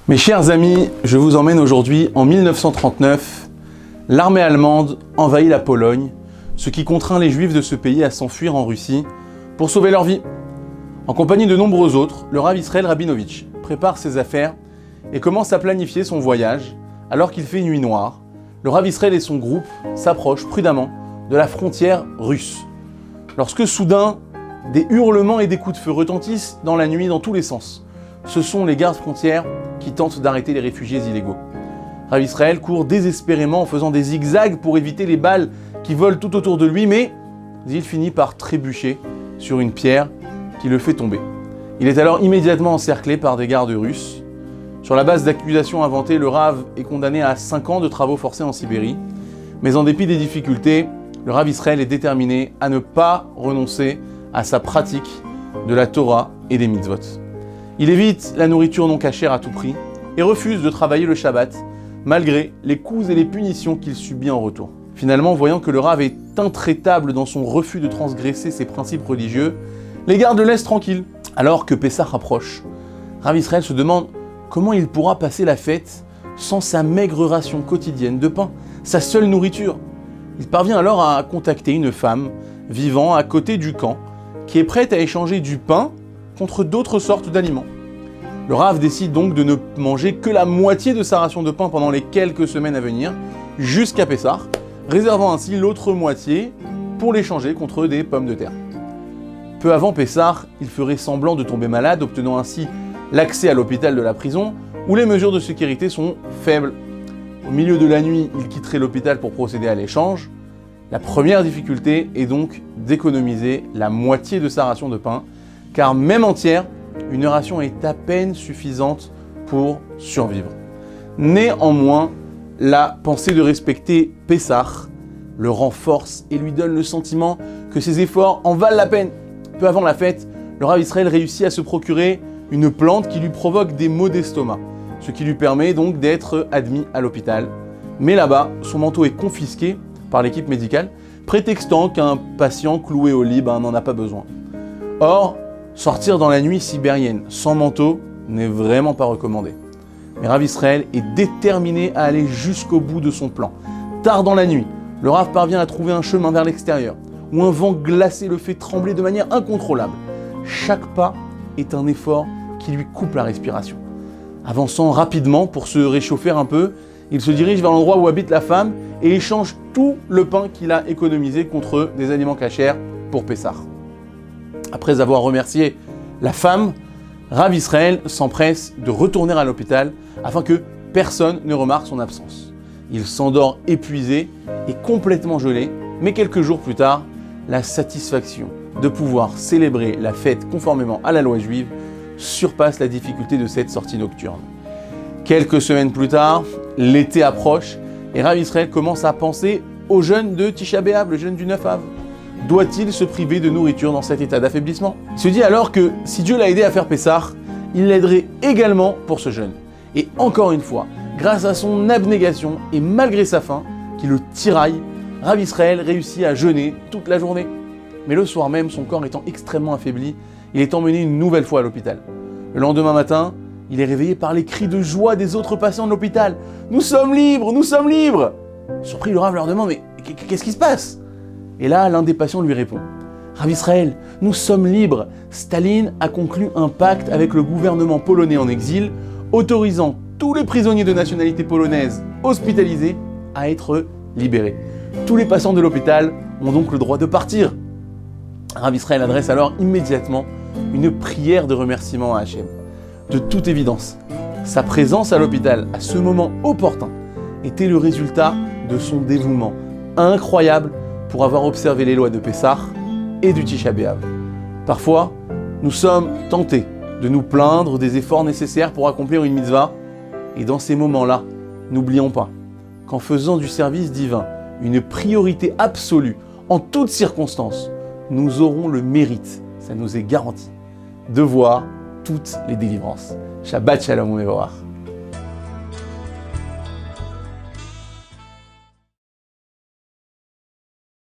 Mes chers amis, je vous emmène aujourd'hui en 1939. L'armée allemande envahit la Pologne, ce qui contraint les Juifs de ce pays à s'enfuir en Russie pour sauver leur vie. En compagnie de nombreux autres, le Rav Israël Rabinovitch prépare ses affaires et commence à planifier son voyage alors qu'il fait nuit noire. Le Rav Israël et son groupe s'approchent prudemment de la frontière russe. Lorsque soudain, des hurlements et des coups de feu retentissent dans la nuit dans tous les sens. Ce sont les gardes frontières qui tentent d'arrêter les réfugiés illégaux. Rav Israël court désespérément en faisant des zigzags pour éviter les balles qui volent tout autour de lui, mais il finit par trébucher sur une pierre qui le fait tomber. Il est alors immédiatement encerclé par des gardes russes. Sur la base d'accusations inventées, le Rav est condamné à 5 ans de travaux forcés en Sibérie. Mais en dépit des difficultés, le Rav Israël est déterminé à ne pas renoncer à sa pratique de la Torah et des mitzvot. Il évite la nourriture non cachère à tout prix et refuse de travailler le Shabbat, malgré les coups et les punitions qu'il subit en retour. Finalement, voyant que le Rav est intraitable dans son refus de transgresser ses principes religieux, les gardes le laissent tranquille. Alors que Pessah approche, Rav Israël se demande comment il pourra passer la fête sans sa maigre ration quotidienne de pain, sa seule nourriture. Il parvient alors à contacter une femme vivant à côté du camp qui est prête à échanger du pain contre d'autres sortes d'aliments. Le Rav décide donc de ne manger que la moitié de sa ration de pain pendant les quelques semaines à venir, jusqu'à Pessah, réservant ainsi l'autre moitié pour l'échanger contre des pommes de terre. Peu avant Pessah, il ferait semblant de tomber malade, obtenant ainsi l'accès à l'hôpital de la prison, où les mesures de sécurité sont faibles. Au milieu de la nuit, il quitterait l'hôpital pour procéder à l'échange. La première difficulté est donc d'économiser la moitié de sa ration de pain, car même entière, une ration est à peine suffisante pour survivre. Néanmoins, la pensée de respecter Pessah le renforce et lui donne le sentiment que ses efforts en valent la peine. Peu avant la fête, le Rav Israël réussit à se procurer une plante qui lui provoque des maux d'estomac, ce qui lui permet donc d'être admis à l'hôpital. Mais là-bas, son manteau est confisqué par l'équipe médicale, prétextant qu'un patient cloué au lit n'en a pas besoin. Or, sortir dans la nuit sibérienne sans manteau n'est vraiment pas recommandé. Mais Rav Israël est déterminé à aller jusqu'au bout de son plan. Tard dans la nuit, le Rav parvient à trouver un chemin vers l'extérieur, où un vent glacé le fait trembler de manière incontrôlable. Chaque pas est un effort qui lui coupe la respiration. Avançant rapidement pour se réchauffer un peu, il se dirige vers l'endroit où habite la femme et échange tout le pain qu'il a économisé contre des aliments cachers pour Pessah. Après avoir remercié la femme, Rav Israël s'empresse de retourner à l'hôpital afin que personne ne remarque son absence. Il s'endort épuisé et complètement gelé, mais quelques jours plus tard, la satisfaction de pouvoir célébrer la fête conformément à la loi juive surpasse la difficulté de cette sortie nocturne. Quelques semaines plus tard, l'été approche et Rav Israël commence à penser au jeûne de Tisha B'Av, le jeûne du 9 Av. Doit-il se priver de nourriture dans cet état d'affaiblissement? Il se dit alors que si Dieu l'a aidé à faire Pessah, il l'aiderait également pour ce jeûne. Et encore une fois, grâce à son abnégation et malgré sa faim, qui le tiraille, Rav Israël réussit à jeûner toute la journée. Mais le soir même, son corps étant extrêmement affaibli, il est emmené une nouvelle fois à l'hôpital. Le lendemain matin, il est réveillé par les cris de joie des autres patients de l'hôpital. « Nous sommes libres! Nous sommes libres !» Surpris, le Rav leur demande « Mais qu'est-ce qui se passe ?» Et là, l'un des patients lui répond « Rav Israël, nous sommes libres. Staline a conclu un pacte avec le gouvernement polonais en exil, autorisant tous les prisonniers de nationalité polonaise hospitalisés à être libérés. Tous les patients de l'hôpital ont donc le droit de partir. » Rav Israël adresse alors immédiatement une prière de remerciement à Hachem. De toute évidence, sa présence à l'hôpital à ce moment opportun était le résultat de son dévouement incroyable pour avoir observé les lois de Pessah et du Tisha B'Av. Parfois, nous sommes tentés de nous plaindre des efforts nécessaires pour accomplir une mitzvah, et dans ces moments-là, n'oublions pas qu'en faisant du service divin une priorité absolue en toutes circonstances, nous aurons le mérite, ça nous est garanti, de voir toutes les délivrances. Shabbat Shalom Mevorach.